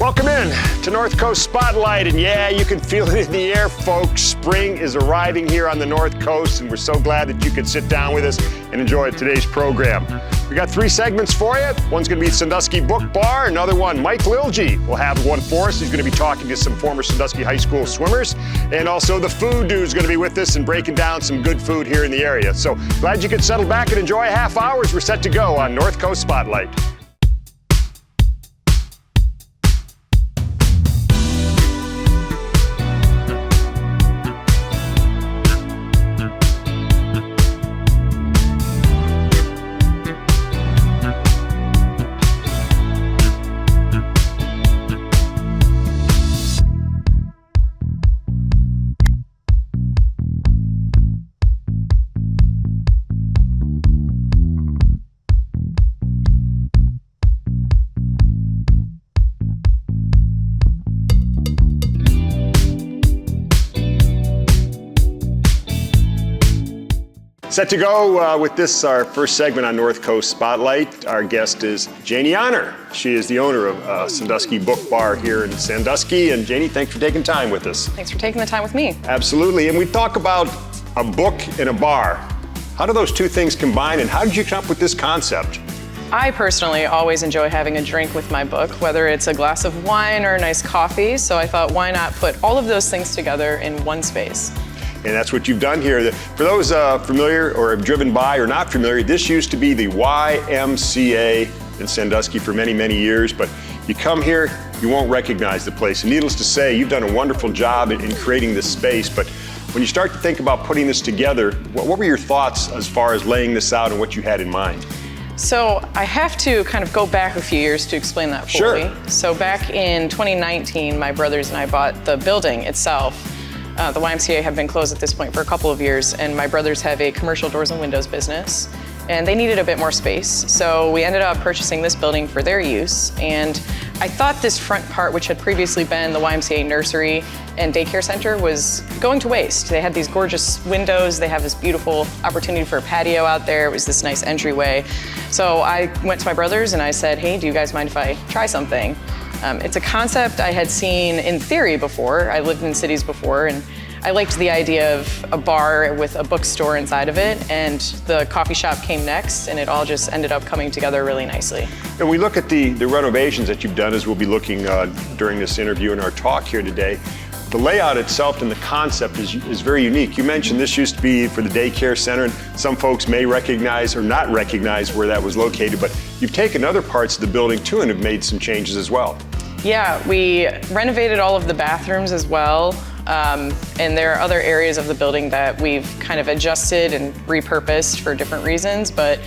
Welcome in to North Coast Spotlight, and yeah, you can feel it in the air, folks. Spring is arriving here on the North Coast, and we're so glad that you could sit down with us and enjoy today's program. We got 3 segments for you. One's going to be Sandusky Book Bar. Another one, Mike Lilje will have one for us. He's going to be talking to some former Sandusky High School swimmers. And also the food dude's going to be with us and breaking down some good food here in the area. So glad you could settle back and enjoy a half hour as we're set to go on North Coast Spotlight. Set to go with this, our first segment on North Coast Spotlight. Our guest is Janie Honor. She is the owner of Sandusky Book Bar here in Sandusky. And Janie, thanks for taking time with us. Thanks for taking the time with me. Absolutely. And we talk about a book and a bar. How do those two things combine, and how did you come up with this concept? I personally always enjoy having a drink with my book, whether it's a glass of wine or a nice coffee. So I thought, why not put all of those things together in one space? And that's what you've done here. For those familiar or have driven by or not familiar, this used to be the YMCA in Sandusky for many, many years. But you come here, you won't recognize the place. And needless to say, you've done a wonderful job in creating this space. But when you start to think about putting this together, what were your thoughts as far as laying this out and what you had in mind? So I have to kind of go back a few years to explain that fully. Sure. So back in 2019, my brothers and I bought the building itself. The YMCA had been closed at this point for a couple of years, and my brothers have a commercial doors and windows business, and they needed a bit more space. So we ended up purchasing this building for their use, and I thought this front part, which had previously been the YMCA nursery and daycare center, was going to waste. They had these gorgeous windows, they have this beautiful opportunity for a patio out there, it was this nice entryway. So I went to my brothers and I said, hey, do you guys mind if I try something? It's a concept I had seen in theory before. I lived in cities before, and I liked the idea of a bar with a bookstore inside of it, and the coffee shop came next, and it all just ended up coming together really nicely. And we look at the renovations that you've done, as we'll be looking during this interview and our talk here today. The layout itself and the concept is very unique. You mentioned this used to be for the daycare center, and some folks may recognize or not recognize where that was located, but you've taken other parts of the building too and have made some changes as well. Yeah, we renovated all of the bathrooms as well, and there are other areas of the building that we've kind of adjusted and repurposed for different reasons, but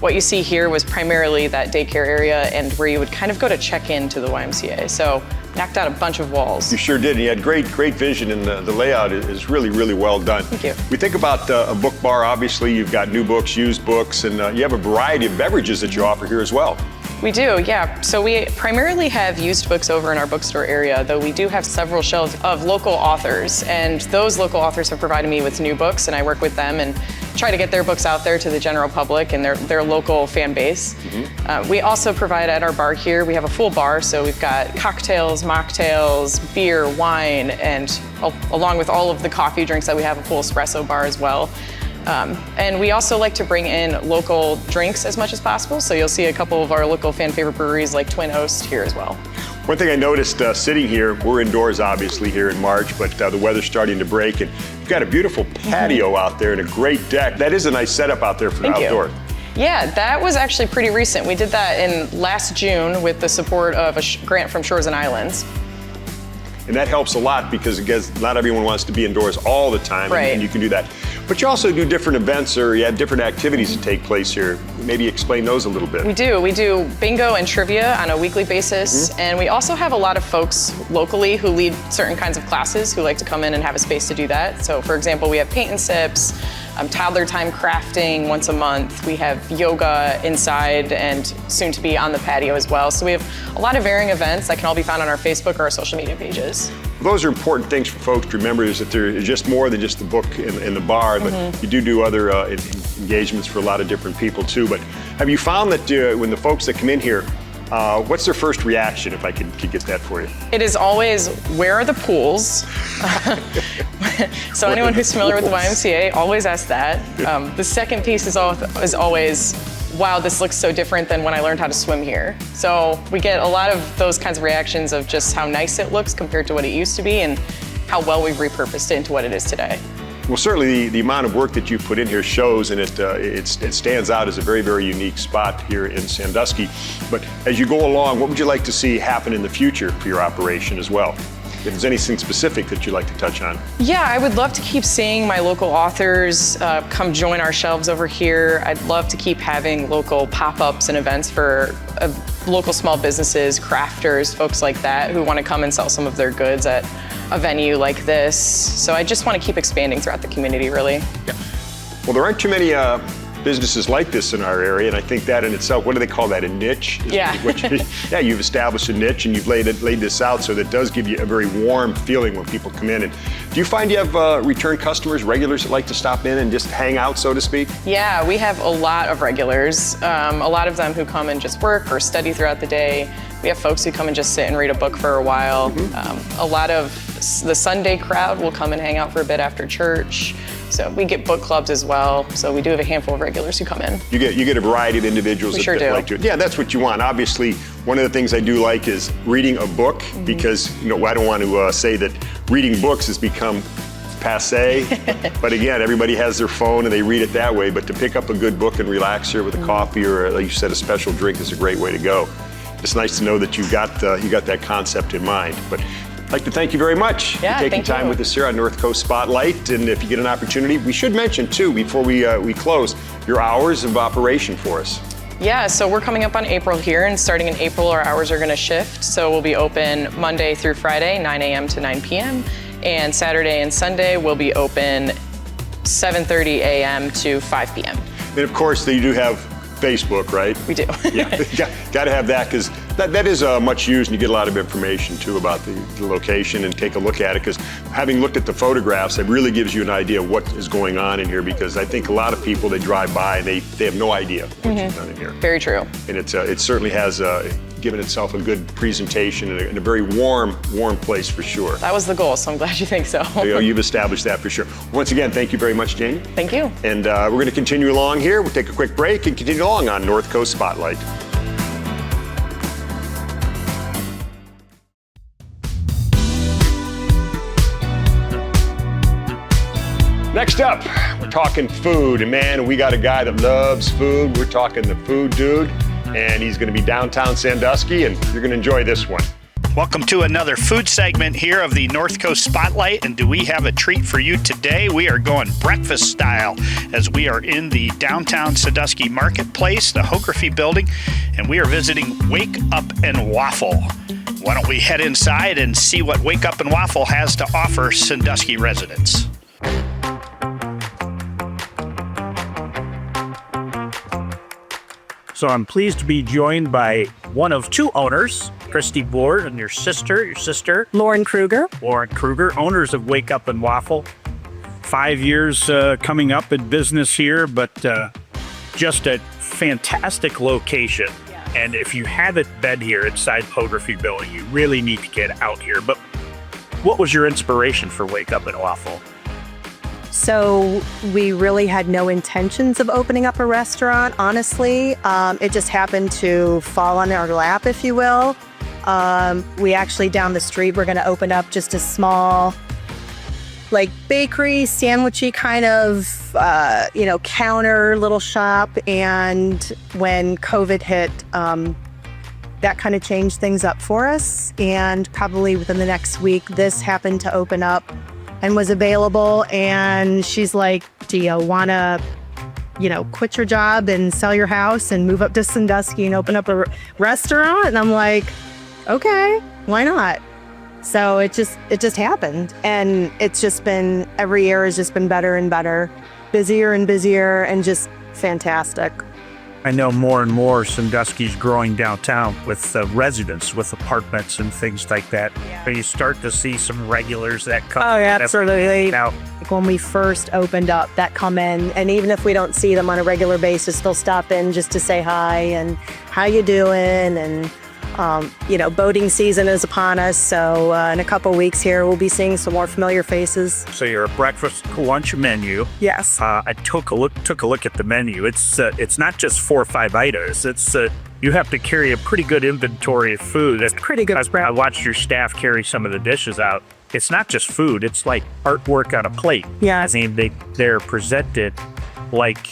what you see here was primarily that daycare area and where you would kind of go to check into the YMCA. So knocked out a bunch of walls. You sure did. You had great vision, and the layout is really, really well done. Thank you. We think about a book bar. Obviously, you've got new books, used books, and you have a variety of beverages that you offer here as well. We do, yeah. So we primarily have used books over in our bookstore area, though we do have several shelves of local authors, and those local authors have provided me with new books, and I work with them and try to get their books out there to the general public and their local fan base. Mm-hmm. We also provide at our bar here, we have a full bar, so we've got cocktails, mocktails, beer, wine, and along with all of the coffee drinks that we have, a full espresso bar as well. And we also like to bring in local drinks as much as possible, so you'll see a couple of our local fan favorite breweries like Twin Oast here as well. One thing I noticed sitting here, we're indoors obviously here in March, but the weather's starting to break, and you've got a beautiful patio out there and a great deck. That is a nice setup out there for the outdoor. Yeah, that was actually pretty recent. We did that in last June with the support of a grant from Shores and Islands. And that helps a lot because, again, not everyone wants to be indoors all the time, right. And you can do that. But you also do different events, or you have different activities that take place here. Maybe explain those a little bit. We do. We do bingo and trivia on a weekly basis. Mm-hmm. And we also have a lot of folks locally who lead certain kinds of classes who like to come in and have a space to do that. So for example, we have paint and sips, toddler time crafting once a month. We have yoga inside and soon to be on the patio as well. So we have a lot of varying events that can all be found on our Facebook or our social media pages. Those are important things for folks to remember, is that there is just more than just the book and the bar, but you do other engagements for a lot of different people too. But have you found that when the folks that come in here, What's their first reaction, if I could get that for you? It is always, where are the pools? So anyone who's familiar with the YMCA always asks that. The second piece is always, wow, this looks so different than when I learned how to swim here. So we get a lot of those kinds of reactions of just how nice it looks compared to what it used to be and how well we've repurposed it into what it is today. Well, certainly the amount of work that you put in here shows, and it stands out as a very, very unique spot here in Sandusky. But as you go along, what would you like to see happen in the future for your operation as well? If there's anything specific that you'd like to touch on. Yeah, I would love to keep seeing my local authors come join our shelves over here. I'd love to keep having local pop-ups and events for local small businesses, crafters, folks like that who want to come and sell some of their goods at a venue like this. So I just want to keep expanding throughout the community, really. Yeah. Well, there aren't too many businesses like this in our area, and I think that in itself, what do they call that, a niche? Yeah. Yeah, you've established a niche and you've laid this out so that it does give you a very warm feeling when people come in. And do you find you have return customers, regulars that like to stop in and just hang out, so to speak? Yeah, we have a lot of regulars. A lot of them who come and just work or study throughout the day. We have folks who come and just sit and read a book for a while. A lot of the Sunday crowd will come and hang out for a bit after church. So we get book clubs as well. So we do have a handful of regulars who come in. You get a variety of individuals We sure do. like to. Yeah, that's what you want. Obviously, one of the things I do like is reading a book because I don't want to say that reading books has become passe. But again, everybody has their phone and they read it that way. But to pick up a good book and relax here with a coffee or, like you said, a special drink is a great way to go. It's nice to know that you got that concept in mind. But I'd like to thank you very much for taking time with us here on North Coast Spotlight. And if you get an opportunity, we should mention too, before we close, your hours of operation for us. Yeah, so we're coming up on April here, and starting in April, our hours are going to shift. So we'll be open Monday through Friday, 9 a.m. to 9 p.m. And Saturday and Sunday we'll be open 7:30 a.m. to 5 p.m. And of course, you do have Facebook, right? We do. Yeah, got to have that because that is much used, and you get a lot of information too about the location and take a look at it. Because having looked at the photographs, it really gives you an idea of what is going on in here. Because I think a lot of people, they drive by and they have no idea what you've done in here. Very true. And it certainly has given itself a good presentation and a very warm place for sure. That was the goal, so I'm glad you think so. You've established that for sure. Once again, thank you very much, Jamie. Thank you. And we're going to continue along here. We'll take a quick break and continue along on North Coast Spotlight. Next up, we're talking food, and man, we got a guy that loves food. We're talking the food dude, and he's going to be downtown Sandusky, and you're going to enjoy this one. Welcome to another food segment here of the North Coast Spotlight, and do we have a treat for you today? We are going breakfast style as we are in the downtown Sandusky Marketplace, the Hography building, and we are visiting Wake Up and Waffle. Why don't we head inside and see what Wake Up and Waffle has to offer Sandusky residents? So I'm pleased to be joined by one of two owners, Christy Board, and your sister, Lauren Kruger. owners of Wake Up and Waffle. 5 years coming up in business here, but just a fantastic location. And if you haven't been here inside Hography building, you really need to get out here. But what was your inspiration for Wake Up and Waffle? So we really had no intentions of opening up a restaurant, honestly. It just happened to fall on our lap, if you will. We actually, down the street, we're going to open up just a small, like, bakery, sandwichy kind of, counter little shop. And when COVID hit, that kind of changed things up for us. And probably within the next week, this happened to open up and was available. And she's like, do you want to, quit your job and sell your house and move up to Sandusky and open up a restaurant? And I'm like, okay, why not? So it just happened. And it's just been, every year has just been better and better, busier and busier, and just fantastic. I know more and more Sandusky's growing downtown with residents, with apartments and things like that. Yeah. So you start to see some regulars that come. Oh, yeah, absolutely. Now, Like when we first opened up, that come in, and even if we don't see them on a regular basis, they'll stop in just to say hi and how you doing and Boating season is upon us, so in a couple weeks here, we'll be seeing some more familiar faces. So your breakfast lunch menu. Yes. I took a look at the menu. It's not just 4 or 5 items. It's you have to carry a pretty good inventory of food. It's pretty good. I watched your staff carry some of the dishes out. It's not just food. It's like artwork on a plate. Yeah. I mean, they're presented like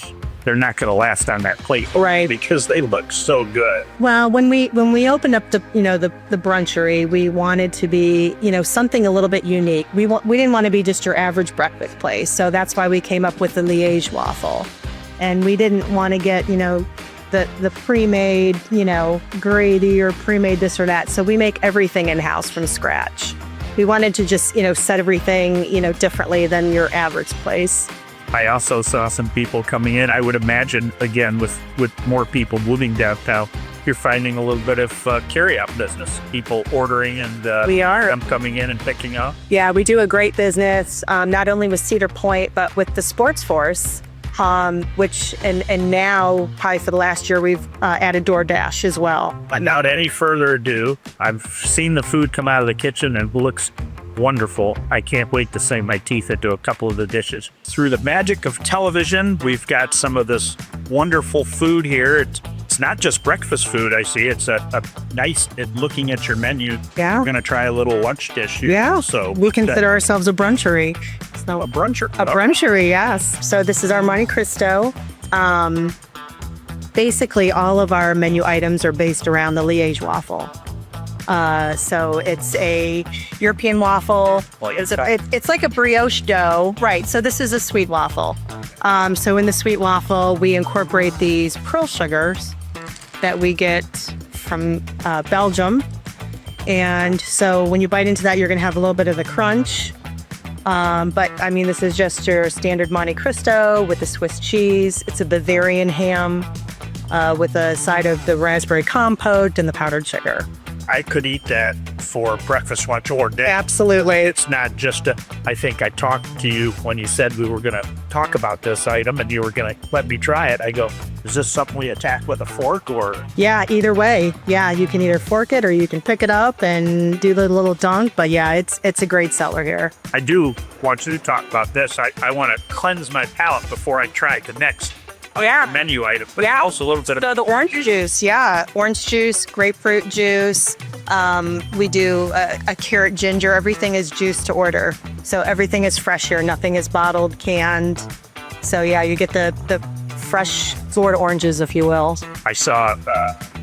they're not going to last on that plate, right? Because they look so good. Well, when we opened up the brunchery, we wanted to be something a little bit unique. We didn't want to be just your average breakfast place, so that's why we came up with the Liège waffle, and we didn't want to get the pre-made gravy or pre-made this or that. So we make everything in house from scratch. We wanted to just set everything differently than your average place. I also saw some people coming in. I would imagine, again, with more people moving downtown, you're finding a little bit of carry-out business. People ordering and we are. Them coming in and picking up. Yeah, we do a great business, not only with Cedar Point, but with the Sports Force, which now, probably for the last year, we've added DoorDash as well. Without any further ado, I've seen the food come out of the kitchen and it looks wonderful. I can't wait to sink my teeth into a couple of the dishes. Through the magic of television, we've got some of this wonderful food here. It's not just breakfast food, I see. It's a nice, looking at your menu. Yeah. We're going to try a little lunch dish here. Yeah. So we consider ourselves a brunchery. So a bruncher. A brunchery, yes. So this is our Monte Cristo. Basically, all of our menu items are based around the Liège waffle. So it's a European waffle. Well, it's like a brioche dough. Right. So this is a sweet waffle. So in the sweet waffle, we incorporate these pearl sugars that we get from Belgium. And so when you bite into that, you're going to have a little bit of the crunch. But I mean, this is just your standard Monte Cristo with the Swiss cheese. It's a Bavarian ham with a side of the raspberry compote and the powdered sugar. I could eat that for breakfast, lunch, or dinner. Absolutely. It's not just I think I talked to you when you said we were going to talk about this item and you were going to let me try it. I go, is this something we attack with a fork or? Yeah, either way. Yeah, you can either fork it or you can pick it up and do the little dunk. But yeah, it's a great seller here. I do want you to talk about this. I want to cleanse my palate before I try the next menu item. But also a little bit of the orange juice. Yeah, orange juice, grapefruit juice. We do a carrot ginger. Everything is juice to order. So everything is fresh here. Nothing is bottled, canned. So yeah, you get the fresh Florida oranges, if you will. I saw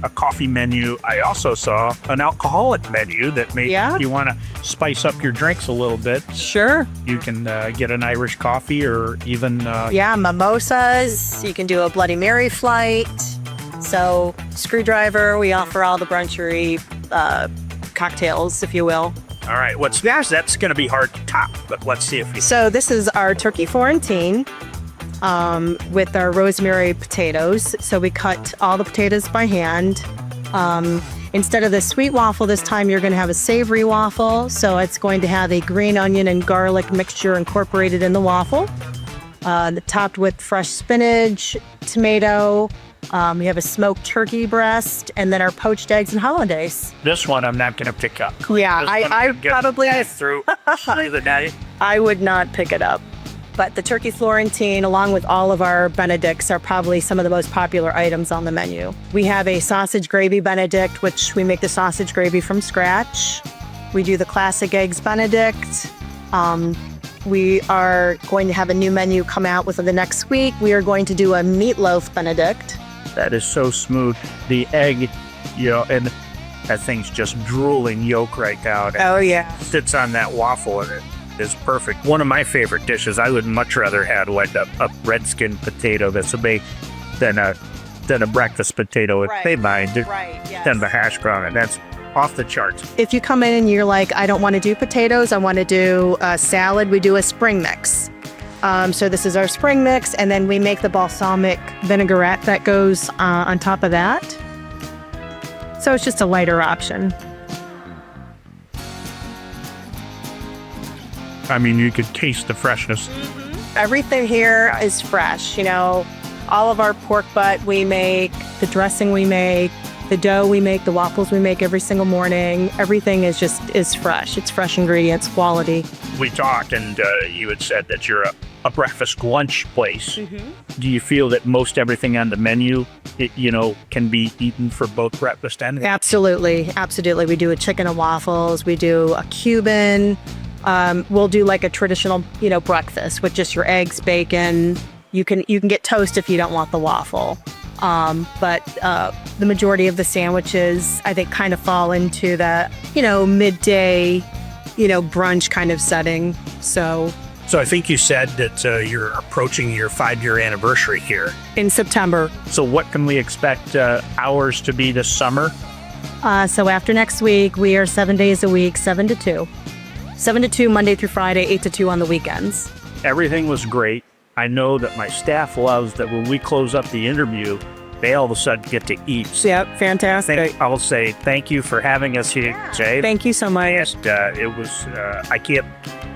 a coffee menu. I also saw an alcoholic menu that may you want to spice up your drinks a little bit. Sure. You can get an Irish coffee or even mimosas. You can do a Bloody Mary flight. So Screwdriver, we offer all the brunchery cocktails, if you will. All right, what's next? That's going to be hard to top, but let's see if we... So this is our turkey Florentine with our rosemary potatoes. So we cut all the potatoes by hand. Instead of the sweet waffle, this time you're going to have a savory waffle. So it's going to have a green onion and garlic mixture incorporated in the waffle, topped with fresh spinach, tomato. We have a smoked turkey breast, and then our poached eggs and hollandaise. This one I'm not going to pick up. Yeah, I probably through the day. I would not pick it up. But the turkey Florentine, along with all of our Benedicts, are probably some of the most popular items on the menu. We have a sausage gravy Benedict, which we make the sausage gravy from scratch. We do the classic eggs Benedict. We are going to have a new menu come out within the next week. We are going to do a meatloaf Benedict. That is so smooth. The egg, and that thing's just drooling yolk right now. Oh, yeah. Sits on that waffle and it is perfect. One of my favorite dishes, I would much rather have like a red skin potato that's baked than a breakfast potato if they mind than the hash brown. And that's off the charts. If you come in and you're like, I don't want to do potatoes, I want to do a salad, we do a spring mix. So this is our spring mix, and then we make the balsamic vinaigrette that goes on top of that. So it's just a lighter option. I mean, you could taste the freshness. Everything here is fresh. All of our pork butt we make, the dressing we make, The dough we make, the waffles we make every single morning, everything is fresh. It's fresh ingredients, quality. We talked, and you had said that you're a breakfast lunch place. Do you feel that most everything on the menu, can be eaten for both breakfast and? Absolutely. We do a chicken and waffles. We do a Cuban. We'll do like a traditional, breakfast with just your eggs, bacon. You can get toast if you don't want the waffle. But the majority of the sandwiches, I think, kind of fall into the, midday, brunch kind of setting. So I think you said that you're approaching your 5-year anniversary here. In September. So what can we expect hours to be this summer? So after next week, we are 7 days a week, 7 to 2. 7 to 2, Monday through Friday, 8 to 2 on the weekends. Everything was great. I know that my staff loves that when we close up the interview, they all of a sudden get to eat. Yep, fantastic. I'll say thank you for having us here, Jay. Thank you so much. And it was, I can't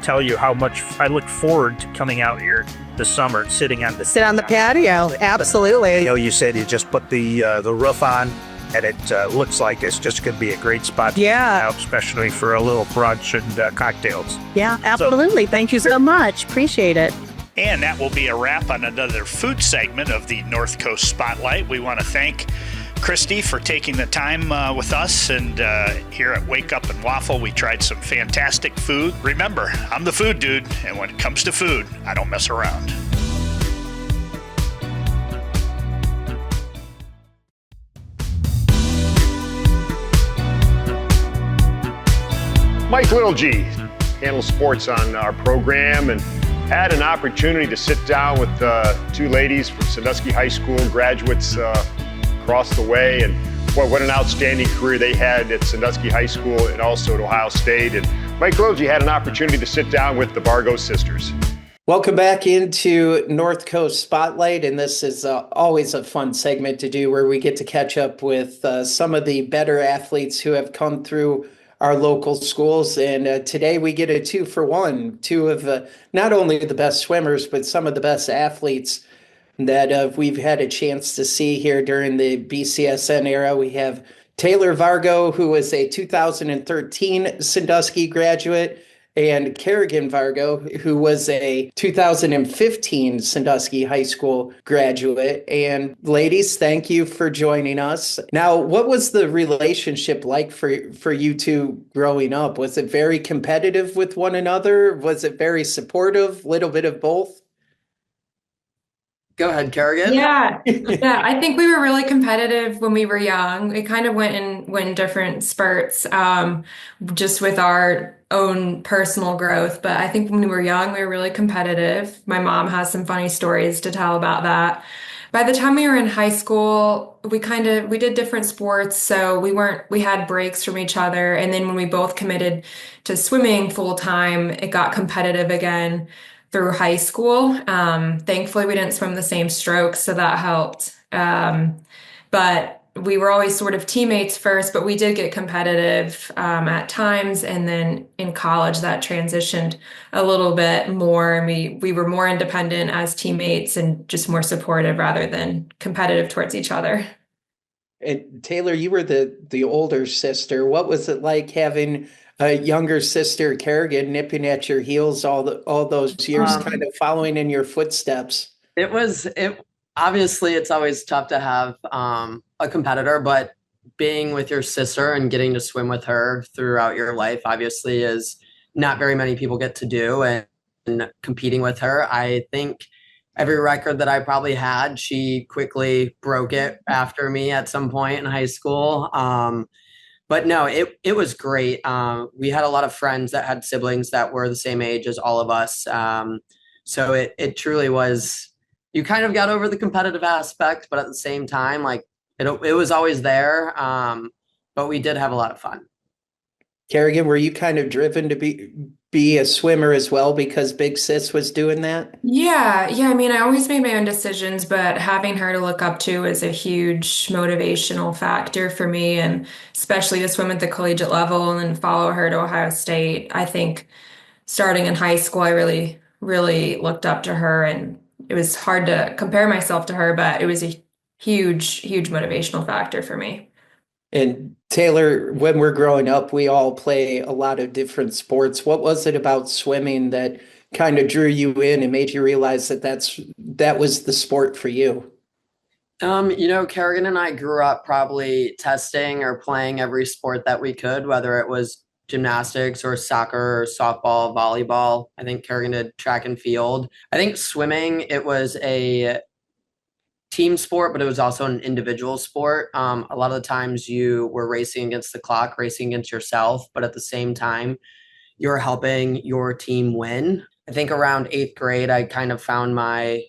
tell you how much I look forward to coming out here this summer and sitting on the patio. Absolutely. You said you just put the roof on, and it looks like it's just going to be a great spot. Yeah. Especially for a little brunch and cocktails. Yeah, absolutely. Thank you so much. Appreciate it. And that will be a wrap on another food segment of the North Coast Spotlight. We want to thank Christy for taking the time with us. And here at Wake Up and Waffle, we tried some fantastic food. Remember, I'm the food dude, and when it comes to food, I don't mess around. Mike Lilje handles sports on our program and had an opportunity to sit down with two ladies from Sandusky High School, graduates across the way, and what an outstanding career they had at Sandusky High School and also at Ohio State. And Mike Lilje had an opportunity to sit down with the Vargo sisters. Welcome back into North Coast Spotlight, and this is always a fun segment to do where we get to catch up with some of the better athletes who have come through our local schools. And today we get a 2-for-1, two of not only the best swimmers, but some of the best athletes that we've had a chance to see here during the BCSN era. We have Taylor Vargo, who was a 2013 Sandusky graduate, and Kerrigan Vargo, who was a 2015 Sandusky High School graduate. And ladies, thank you for joining us. Now, what was the relationship like for you two growing up? Was it very competitive with one another? Was it very supportive? Little bit of both? Go ahead, Kerrigan. Yeah. I think we were really competitive when we were young. It kind of went in different spurts, just with our own personal growth. But I think when we were young, we were really competitive. My mom has some funny stories to tell about that. By the time we were in high school, we did different sports. So we had breaks from each other. And then when we both committed to swimming full time, it got competitive again through high school. Thankfully, we didn't swim the same strokes, so that helped. But we were always sort of teammates first, but we did get competitive at times. And then in college, that transitioned a little bit more. And we were more independent as teammates and just more supportive rather than competitive towards each other. And Taylor, you were the older sister. What was it like having a younger sister, Kerrigan, nipping at your heels all those years, kind of following in your footsteps? Obviously, it's always tough to have a competitor, but being with your sister and getting to swim with her throughout your life, obviously, is not very many people get to do. And competing with her, I think every record that I probably had, she quickly broke it after me at some point in high school. But no, it was great. We had a lot of friends that had siblings that were the same age as all of us. So it truly was, you kind of got over the competitive aspect, but at the same time, like it was always there. But we did have a lot of fun. Kerrigan, were you kind of driven to be a swimmer as well because Big Sis was doing that? Yeah. I mean, I always made my own decisions, but having her to look up to is a huge motivational factor for me, and especially to swim at the collegiate level and follow her to Ohio State. I think starting in high school, I really, really looked up to her, and it was hard to compare myself to her, but it was a huge, huge motivational factor for me. And Taylor, when we're growing up, we all play a lot of different sports. What was it about swimming that kind of drew you in and made you realize that that was the sport for you? Kerrigan and I grew up probably testing or playing every sport that we could, whether it was gymnastics or soccer or softball, volleyball. I think Kerrigan did track and field. I think swimming, it was a team sport, but it was also an individual sport. A lot of the times you were racing against the clock, racing against yourself, but at the same time, you're helping your team win. I think around eighth grade, I kind of found my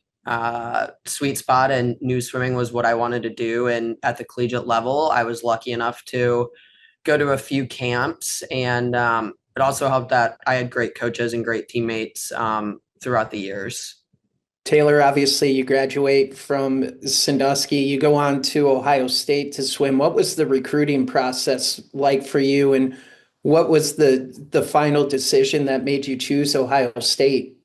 sweet spot and knew swimming was what I wanted to do. And at the collegiate level, I was lucky enough to go to a few camps. And it also helped that I had great coaches and great teammates throughout the years. Taylor, obviously you graduate from Sandusky, you go on to Ohio State to swim. What was the recruiting process like for you, and what was the final decision that made you choose Ohio State?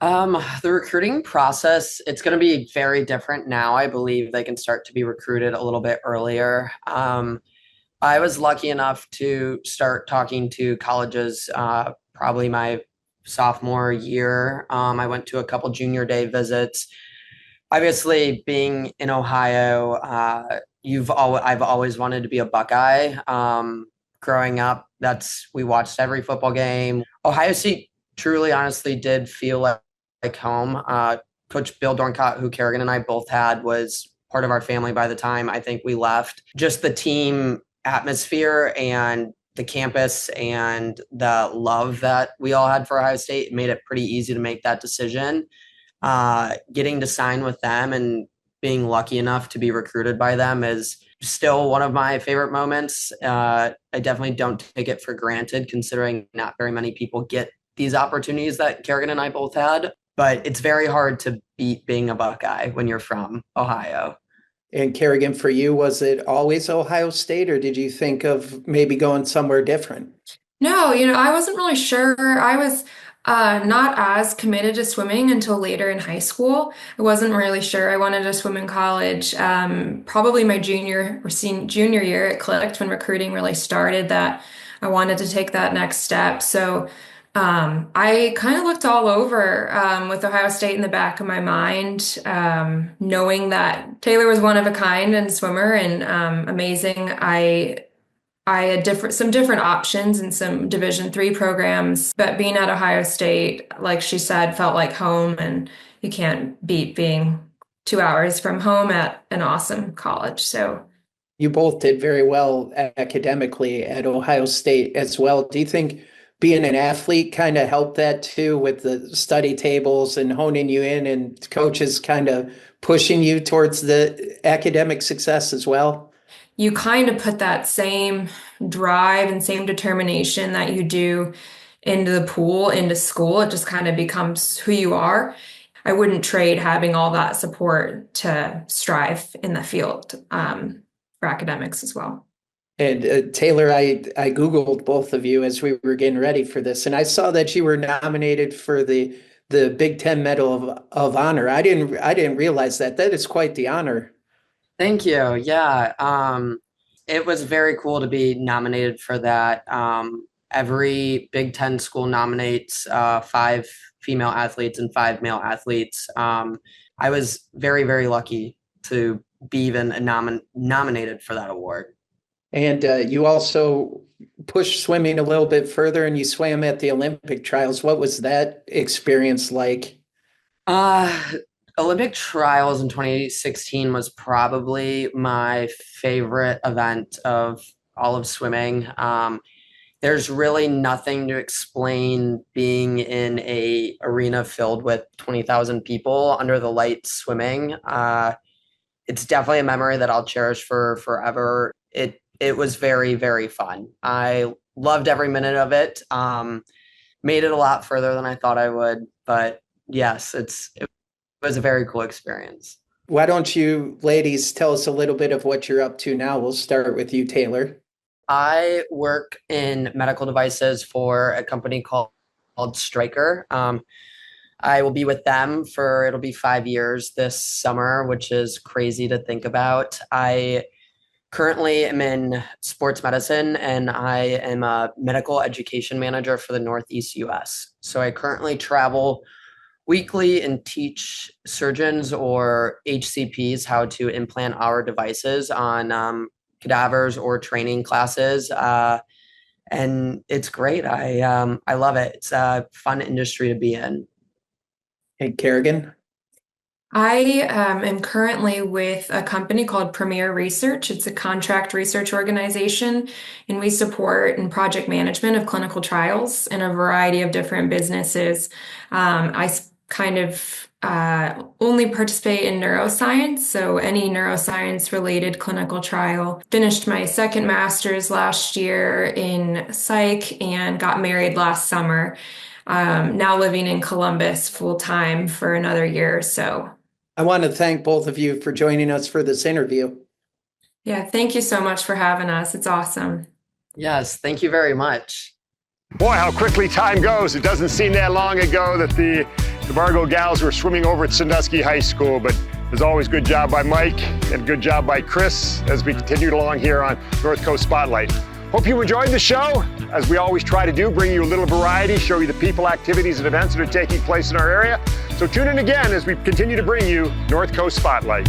The recruiting process, it's going to be very different now. I believe they can start to be recruited a little bit earlier. I was lucky enough to start talking to colleges probably my sophomore year. I went to a couple junior day visits. Obviously, being in Ohio, I've always wanted to be a Buckeye. Growing up, we watched every football game. Ohio State truly, honestly, did feel like home. Coach Bill Dorncott, who Kerrigan and I both had, was part of our family by the time I think we left. Just the team atmosphere and the campus and the love that we all had for Ohio State made it pretty easy to make that decision. Getting to sign with them and being lucky enough to be recruited by them is still one of my favorite moments. I definitely don't take it for granted, considering not very many people get these opportunities that Kerrigan and I both had. But it's very hard to beat being a Buckeye when you're from Ohio. And Kerrigan, for you, was it always Ohio State, or did you think of maybe going somewhere different? No, I wasn't really sure. I was not as committed to swimming until later in high school. I wasn't really sure I wanted to swim in college. Probably my junior year, it clicked when recruiting really started that I wanted to take that next step. So I kind of looked all over with Ohio State in the back of my mind, knowing that Taylor was one of a kind and swimmer and amazing. I had some different options in some Division III programs, but being at Ohio State, like she said, felt like home, and you can't beat being 2 hours from home at an awesome college. So You both did very well academically at Ohio State as well. Do you think being an athlete kind of helped that too, with the study tables and honing you in and coaches kind of pushing you towards the academic success as well? you kind of put that same drive and same determination that you do into the pool, into school. It just kind of becomes who you are. I wouldn't trade having all that support to strive in the field for academics as well. And Taylor, I Googled both of you as we were getting ready for this, and I saw that you were nominated for the Big Ten Medal of Honor. I didn't realize that. That is quite the honor. Thank you. Yeah. It was very cool to be nominated for that. Every Big Ten school nominates 5 female athletes and 5 male athletes. I was very, very lucky to be even nominated for that award. And you also pushed swimming a little bit further, and you swam at the Olympic trials. What was that experience like? Olympic trials in 2016 was probably my favorite event of all of swimming. There's really nothing to explain being in a arena filled with 20,000 people under the lights swimming. It's definitely a memory that I'll cherish for forever. It was very, very fun. I loved every minute of it. Made it a lot further than I thought I would, but yes, it was a very cool experience. Why don't you ladies tell us a little bit of what you're up to now? We'll start with you, Taylor. I work in medical devices for a company called Stryker. I will be with them it'll be 5 years this summer, which is crazy to think about. I currently am in sports medicine, and I am a medical education manager for the Northeast US. So I currently travel weekly and teach surgeons or HCPs how to implant our devices on cadavers or training classes. And it's great. I love it. It's a fun industry to be in. Hey, Kerrigan. I am currently with a company called Premier Research. It's a contract research organization, and we support in project management of clinical trials in a variety of different businesses. Kind of only participate in neuroscience, so any neuroscience related clinical trial. Finished my second master's last year in psych and got married last summer. Now living in Columbus full time for another year or so. I want to thank both of you for joining us for this interview. Yeah, thank you so much for having us. It's awesome. Yes, thank you very much. Boy, how quickly time goes. It doesn't seem that long ago that the Vargo gals were swimming over at Sandusky High School, but as always, good job by Mike and good job by Chris as we continued along here on North Coast Spotlight. Hope you enjoyed the show. As we always try to do, bring you a little variety, show you the people, activities, and events that are taking place in our area. So tune in again as we continue to bring you North Coast Spotlight.